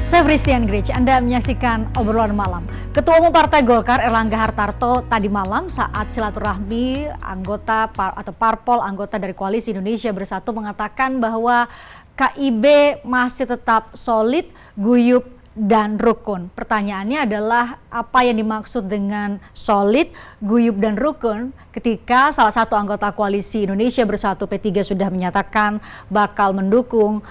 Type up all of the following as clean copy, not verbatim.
Saya Christian Grich, Anda menyaksikan obrolan malam. Ketua Umum Partai Golkar Erlangga Hartarto tadi malam saat silaturahmi atau parpol anggota dari Koalisi Indonesia Bersatu mengatakan bahwa KIB masih tetap solid, guyup, dan rukun. Pertanyaannya adalah apa yang dimaksud dengan solid, guyup, dan rukun ketika salah satu anggota Koalisi Indonesia Bersatu P3 sudah menyatakan bakal mendukung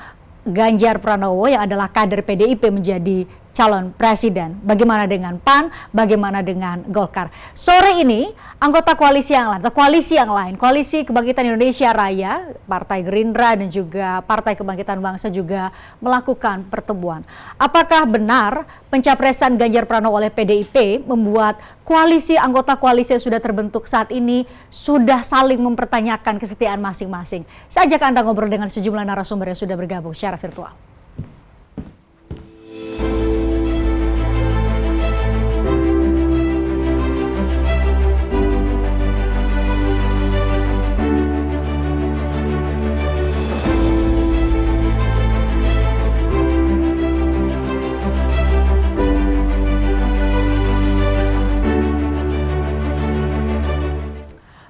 Ganjar Pranowo yang adalah kader PDIP menjadi calon presiden. Bagaimana dengan PAN? Bagaimana dengan Golkar? Sore ini anggota koalisi yang lain, Koalisi Kebangkitan Indonesia Raya, Partai Gerindra dan juga Partai Kebangkitan Bangsa juga melakukan pertemuan. Apakah benar pencapresan Ganjar Pranowo oleh PDIP membuat koalisi anggota koalisi yang sudah terbentuk saat ini sudah saling mempertanyakan kesetiaan masing-masing? Saya ajak Anda ngobrol dengan sejumlah narasumber yang sudah bergabung secara virtual.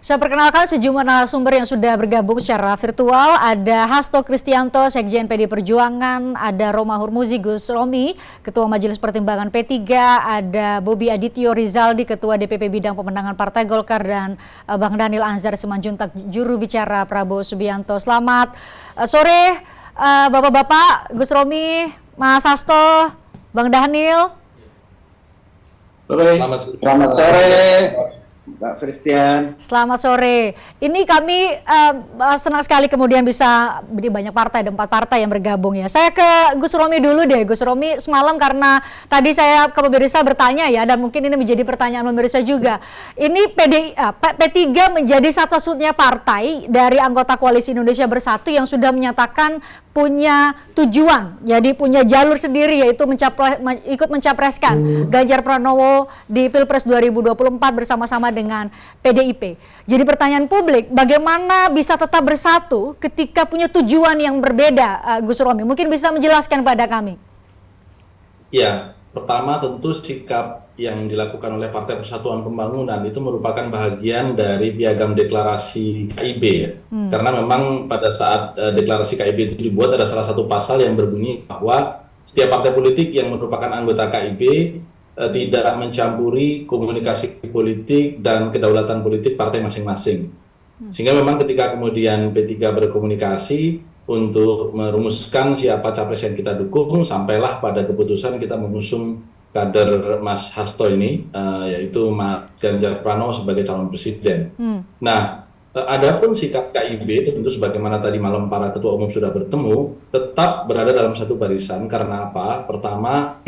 Saya perkenalkan sejumlah narasumber yang sudah bergabung secara virtual. Ada Hasto Kristianto, Sekjen PD Perjuangan, ada Roma Hurmuzi Gus Romi, Ketua Majelis Pertimbangan P3, ada Bobi Adityo Rizaldi, Ketua DPP Bidang Pemenangan Partai Golkar, dan Bang Daniel Anzar Simanjuntak, juru bicara Prabowo Subianto. Selamat sore Bapak-Bapak, Gus Romi, Mas Hasto, Bang Daniel. Selamat sore. Mbak Christian. Selamat sore. Ini kami senang sekali kemudian bisa di banyak partai, ada 4 partai yang bergabung ya. Saya ke Gus Romi dulu deh. Gus Romi, semalam karena tadi saya ke pemirsa bertanya ya, dan mungkin ini menjadi pertanyaan pemirsa juga. Ini P3 menjadi satu-satunya partai dari anggota Koalisi Indonesia Bersatu yang sudah menyatakan punya tujuan, jadi punya jalur sendiri, yaitu ikut mencapreskan Ganjar Pranowo di Pilpres 2024 bersama-sama dengan PDIP. Jadi pertanyaan publik, bagaimana bisa tetap bersatu ketika punya tujuan yang berbeda, Gus Romi? Mungkin bisa menjelaskan pada kami. Ya, pertama tentu sikap yang dilakukan oleh Partai Persatuan Pembangunan itu merupakan bagian dari piagam deklarasi KIB ya. Karena memang pada saat deklarasi KIB itu dibuat ada salah satu pasal yang berbunyi bahwa setiap partai politik yang merupakan anggota KIB tidak mencampuri komunikasi politik dan kedaulatan politik partai masing-masing. Sehingga memang ketika kemudian P3 berkomunikasi untuk merumuskan siapa capres yang kita dukung, sampailah pada keputusan kita mengusung kader Mas Hasto ini, yaitu Mas Ganjar Pranowo sebagai calon presiden. Nah, adapun sikap KIB tentu sebagaimana tadi malam para ketua umum sudah bertemu, tetap berada dalam satu barisan. Karena apa? Pertama,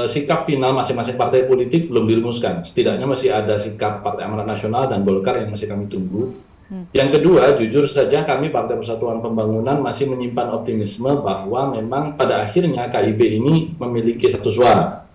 sikap final masing-masing partai politik belum dirumuskan. Setidaknya masih ada sikap Partai Amanat Nasional dan Golkar yang masih kami tunggu. Yang kedua, jujur saja kami Partai Persatuan Pembangunan masih menyimpan optimisme bahwa memang pada akhirnya KIB ini memiliki satu suara.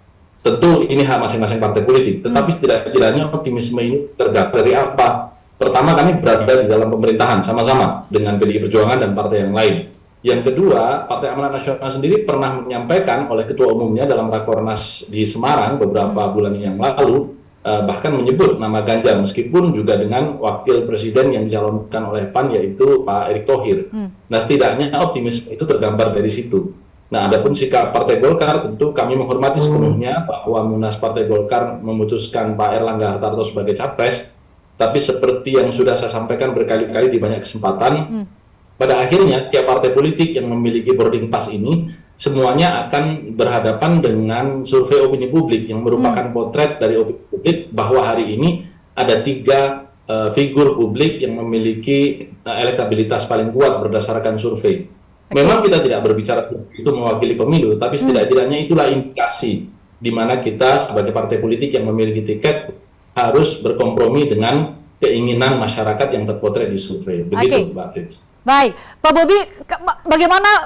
Tentu ini hak masing-masing partai politik, tetapi setidaknya optimisme ini terdapat dari apa? Pertama, kami berada di dalam pemerintahan sama-sama dengan PDI Perjuangan dan partai yang lain. Yang kedua, Partai Amanat Nasional sendiri pernah menyampaikan oleh ketua umumnya dalam Rakornas di Semarang beberapa bulan yang lalu, bahkan menyebut nama Ganjar, meskipun juga dengan wakil presiden yang dicalonkan oleh PAN, yaitu Pak Erick Thohir. Nah, setidaknya optimisme itu tergambar dari situ. Nah, adapun sikap Partai Golkar, tentu kami menghormati sepenuhnya bahwa Munas Partai Golkar memutuskan Pak Erlangga Hartarto sebagai capres. Tapi seperti yang sudah saya sampaikan berkali-kali di banyak kesempatan, pada akhirnya setiap partai politik yang memiliki boarding pass ini semuanya akan berhadapan dengan survei opini publik yang merupakan potret dari opini publik bahwa hari ini ada 3 figur publik yang memiliki elektabilitas paling kuat berdasarkan survei. Memang kita tidak berbicara itu mewakili pemilu, tapi setidaknya itulah indikasi di mana kita sebagai partai politik yang memiliki tiket harus berkompromi dengan keinginan masyarakat yang terpotret di survei. Begitu, Mbak Fritz. Baik, Pak Bobi,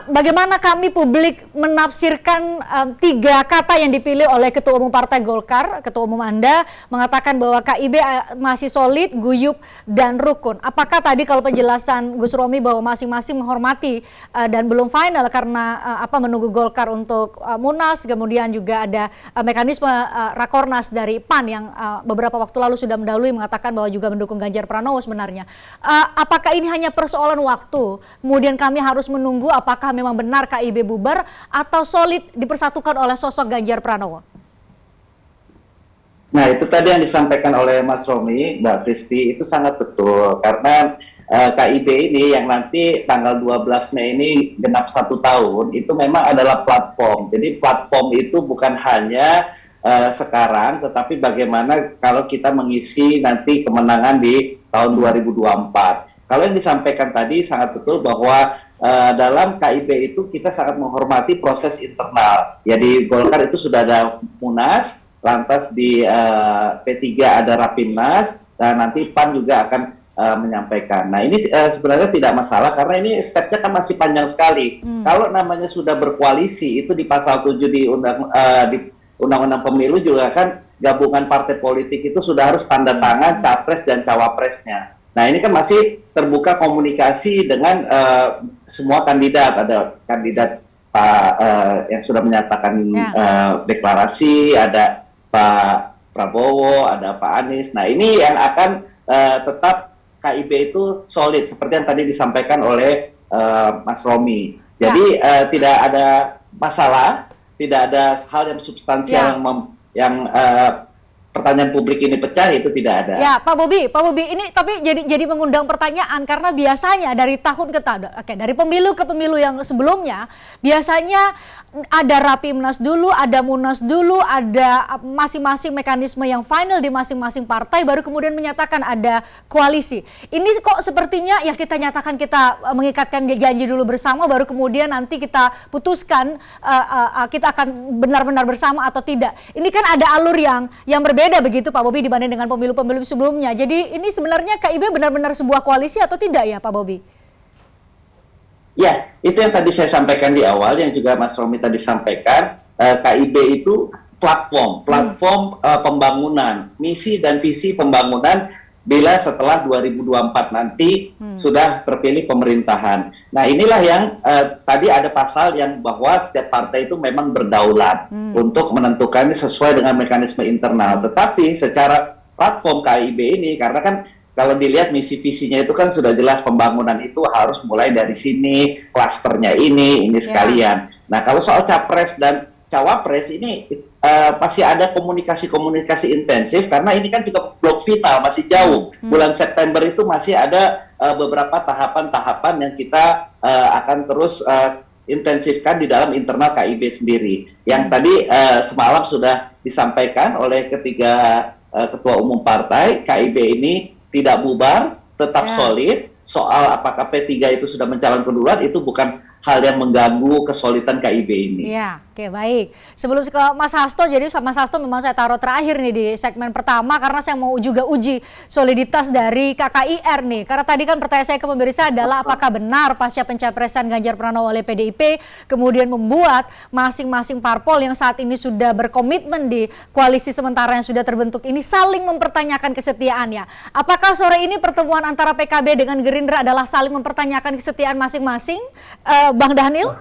bagaimana kami publik menafsirkan tiga kata yang dipilih oleh Ketua Umum Partai Golkar, Ketua Umum Anda mengatakan bahwa KIB masih solid, guyup, dan rukun. Apakah tadi kalau penjelasan Gus Romi bahwa masing-masing menghormati dan belum final karena menunggu Golkar untuk Munas, kemudian juga ada mekanisme Rakornas dari PAN yang beberapa waktu lalu sudah mendahului mengatakan bahwa juga mendukung Ganjar Pranowo sebenarnya. Apakah ini hanya persoalan waktu? Kemudian kami harus menunggu apakah memang benar KIB bubar atau solid dipersatukan oleh sosok Ganjar Pranowo? Nah, itu tadi yang disampaikan oleh Mas Romi, Mbak Fristi, itu sangat betul. Karena KIB ini yang nanti tanggal 12 Mei ini genap 1 tahun, itu memang adalah platform. Jadi platform itu bukan hanya sekarang, tetapi bagaimana kalau kita mengisi nanti kemenangan di tahun 2024. Kalau yang disampaikan tadi sangat betul bahwa dalam KIB itu kita sangat menghormati proses internal. Ya di Golkar itu sudah ada Munas, lantas di P3 ada Rapimnas, dan nanti PAN juga akan menyampaikan. Nah ini sebenarnya tidak masalah karena ini stepnya kan masih panjang sekali. Kalau namanya sudah berkoalisi itu di pasal 7 di Undang-Undang Pemilu juga kan gabungan partai politik itu sudah harus tanda tangan capres dan cawapresnya. Nah ini kan masih terbuka komunikasi dengan semua kandidat. Ada kandidat Pak yang sudah menyatakan deklarasi, ada Pak Prabowo, ada Pak Anies. Nah ini yang akan tetap KIB itu solid seperti yang tadi disampaikan oleh Mas Romi. Jadi tidak ada masalah, tidak ada hal yang substansial yang pertanyaan publik ini pecah, itu tidak ada. Ya, Pak Bobi ini tapi jadi mengundang pertanyaan karena biasanya dari tahun ke tahun, dari pemilu ke pemilu yang sebelumnya biasanya ada Rapimnas dulu, ada Munas dulu, ada masing-masing mekanisme yang final di masing-masing partai baru kemudian menyatakan ada koalisi. Ini kok sepertinya ya kita nyatakan kita mengikatkan janji dulu bersama baru kemudian nanti kita putuskan kita akan benar-benar bersama atau tidak. Ini kan ada alur yang berbeda begitu Pak Bobi dibanding dengan pemilu-pemilu sebelumnya. Jadi ini sebenarnya KIB benar-benar sebuah koalisi atau tidak ya Pak Bobi? Ya, itu yang tadi saya sampaikan di awal, yang juga Mas Romi tadi sampaikan, KIB itu platform pembangunan, misi dan visi pembangunan bila setelah 2024 nanti sudah terpilih pemerintahan. Nah inilah yang tadi ada pasal yang bahwa setiap partai itu memang berdaulat untuk menentukannya sesuai dengan mekanisme internal. Tetapi secara platform KIB ini, karena kan kalau dilihat misi visinya itu kan sudah jelas pembangunan itu harus mulai dari sini, klasternya ini sekalian. Nah kalau soal capres dan cawapres ini masih ada komunikasi intensif karena ini kan juga blok vital, masih jauh. Bulan September itu masih ada beberapa tahapan-tahapan yang kita akan terus intensifkan di dalam internal KIB sendiri. Yang tadi semalam sudah disampaikan oleh ketiga ketua umum partai, KIB ini tidak bubar, tetap solid. Soal apakah P3 itu sudah mencalonkan duluan, itu bukan hal yang mengganggu kesolidan KIB ini. Ya, oke, baik. Sebelum ke Mas Hasto, jadi Mas Hasto memang saya taruh terakhir nih di segmen pertama karena saya mau juga uji soliditas dari KKIR nih. Karena tadi kan pertanyaan saya ke pemirsa adalah apakah benar pasca pencapresan Ganjar Pranowo oleh PDIP kemudian membuat masing-masing parpol yang saat ini sudah berkomitmen di koalisi sementara yang sudah terbentuk ini saling mempertanyakan kesetiaannya. Apakah sore ini pertemuan antara PKB dengan Gerindra adalah saling mempertanyakan kesetiaan masing-masing? Bang Dhanil?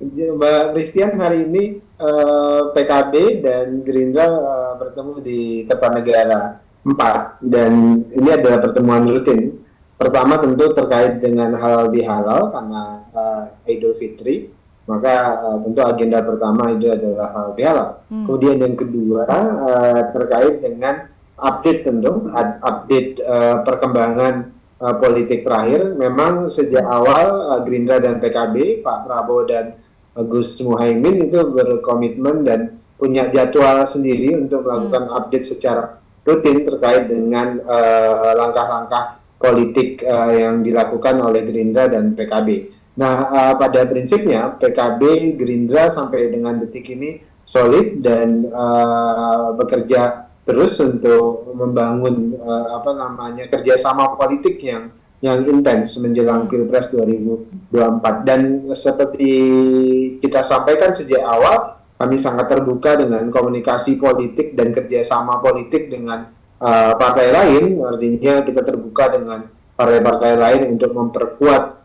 Mbak Christian, hari ini PKB dan Gerindra bertemu di Kertanegara 4 dan ini adalah pertemuan rutin. Pertama tentu terkait dengan halal bihalal karena Idul Fitri, maka tentu agenda pertama itu adalah halal bihalal. Kemudian yang kedua terkait dengan update perkembangan politik terakhir. Memang sejak awal Gerindra dan PKB, Pak Prabowo dan Gus Muhaimin itu berkomitmen dan punya jadwal sendiri untuk melakukan update secara rutin terkait dengan langkah-langkah politik yang dilakukan oleh Gerindra dan PKB. Nah, pada prinsipnya PKB, Gerindra sampai dengan detik ini solid dan bekerja terus untuk membangun kerjasama politik yang yang intens menjelang Pilpres 2024. Dan seperti kita sampaikan sejak awal, kami sangat terbuka dengan komunikasi politik dan kerjasama politik dengan partai lain. Artinya kita terbuka dengan partai-partai lain untuk memperkuat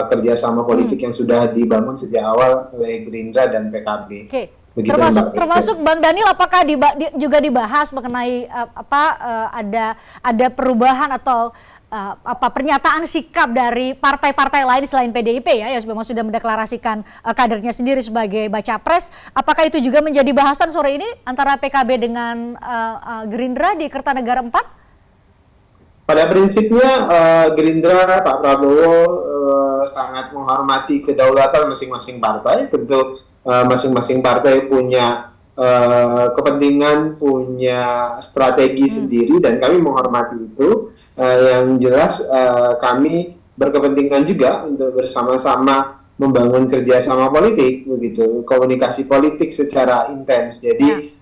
kerjasama politik yang sudah dibangun sejak awal oleh Gerindra dan PKB. Oke. Begitu, Termasuk Bang Daniel, apakah juga dibahas mengenai ada perubahan atau pernyataan sikap dari partai-partai lain selain PDIP ya, yang memang sudah mendeklarasikan kadernya sendiri sebagai baca pres. Apakah itu juga menjadi bahasan sore ini antara PKB dengan Gerindra di Kertanegara 4? Pada prinsipnya Gerindra, Pak Prabowo sangat menghormati kedaulatan masing-masing partai. Tentu masing-masing partai punya kepentingan, punya strategi sendiri, dan kami menghormati itu. Yang jelas kami berkepentingan juga untuk bersama-sama membangun kerjasama politik, begitu, komunikasi politik secara intens. Jadi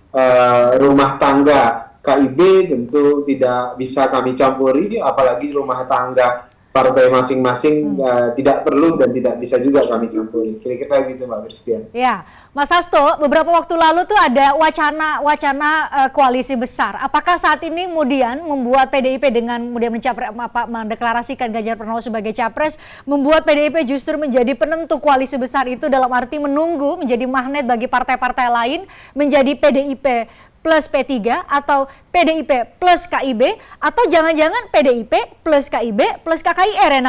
rumah tangga KIB tentu tidak bisa kami campuri, apalagi rumah tangga partai masing-masing tidak perlu dan tidak bisa juga kami campuri. Kira-kira gitu, Mbak Christian. Ya, Mas Hasto, beberapa waktu lalu tuh ada wacana koalisi besar. Apakah saat ini kemudian membuat PDIP dengan kemudian mendeklarasikan Ganjar Pranowo sebagai capres, membuat PDIP justru menjadi penentu koalisi besar itu, dalam arti menunggu menjadi magnet bagi partai-partai lain menjadi PDIP plus P3 atau PDIP plus KIB, atau jangan-jangan PDIP plus KIB plus KKIR yang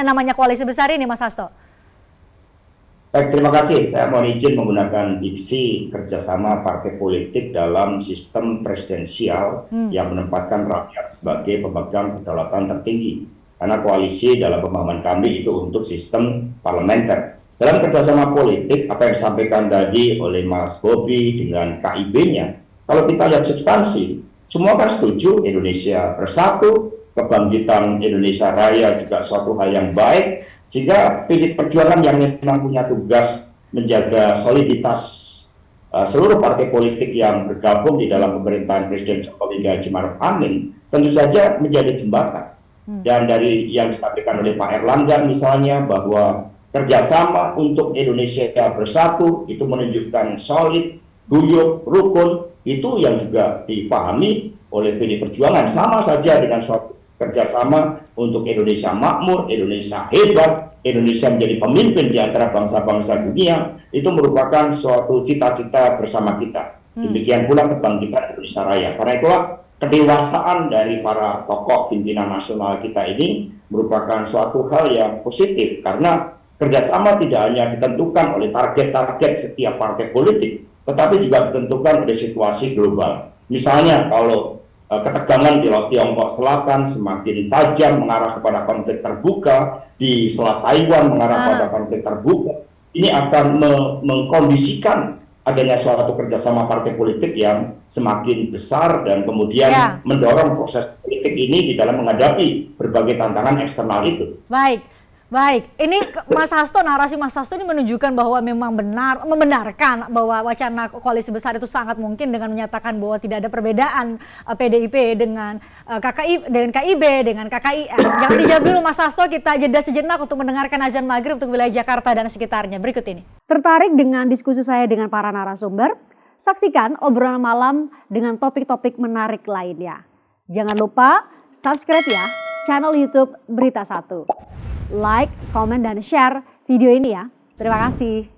namanya koalisi besar ini, Mas Hasto? Baik, terima kasih. Saya mohon izin menggunakan diksi kerjasama partai politik dalam sistem presidensial yang menempatkan rakyat sebagai pemegang kedaulatan tertinggi. Karena koalisi dalam pemahaman kami itu untuk sistem parlementer. Dalam kerjasama politik, apa yang disampaikan tadi oleh Mas Bobi dengan KIB-nya, kalau kita lihat substansi, semua kan setuju Indonesia bersatu, kebangkitan Indonesia Raya juga suatu hal yang baik, sehingga PD Perjuangan yang memang punya tugas menjaga soliditas seluruh partai politik yang bergabung di dalam pemerintahan Presiden Jokowi Haji Ma'ruf Amin, tentu saja menjadi jembatan. Dan dari yang disampaikan oleh Pak Erlangga misalnya, bahwa kerjasama untuk Indonesia bersatu itu menunjukkan solid, guyup, rukun, itu yang juga dipahami oleh PD Perjuangan. Sama saja dengan suatu kerjasama untuk Indonesia makmur, Indonesia hebat, Indonesia menjadi pemimpin di antara bangsa-bangsa dunia, itu merupakan suatu cita-cita bersama kita. Demikian pula kebangkitan Indonesia Raya. Karena itulah kedewasaan dari para tokoh pimpinan nasional kita ini merupakan suatu hal yang positif, karena kerjasama tidak hanya ditentukan oleh target-target setiap partai politik, tetapi juga ditentukan oleh situasi global. Misalnya kalau ketegangan di Laut Tiongkok Selatan semakin tajam mengarah kepada konflik terbuka, di Selat Taiwan mengarah pada konflik terbuka, ini akan mengkondisikan adanya suatu kerjasama partai politik yang semakin besar dan kemudian mendorong proses politik ini di dalam menghadapi berbagai tantangan eksternal itu. Baik, ini Mas Hasto, narasi Mas Hasto ini menunjukkan bahwa memang membenarkan bahwa wacana koalisi besar itu sangat mungkin dengan menyatakan bahwa tidak ada perbedaan PDIP dengan KIB, dengan KKIR. Jangan dijawab dulu Mas Hasto, kita jeda sejenak untuk mendengarkan azan maghrib untuk wilayah Jakarta dan sekitarnya. Berikut ini. Tertarik dengan diskusi saya dengan para narasumber? Saksikan obrolan malam dengan topik-topik menarik lainnya. Jangan lupa subscribe ya channel YouTube Berita 1. Like, komen, dan share video ini ya. Terima kasih.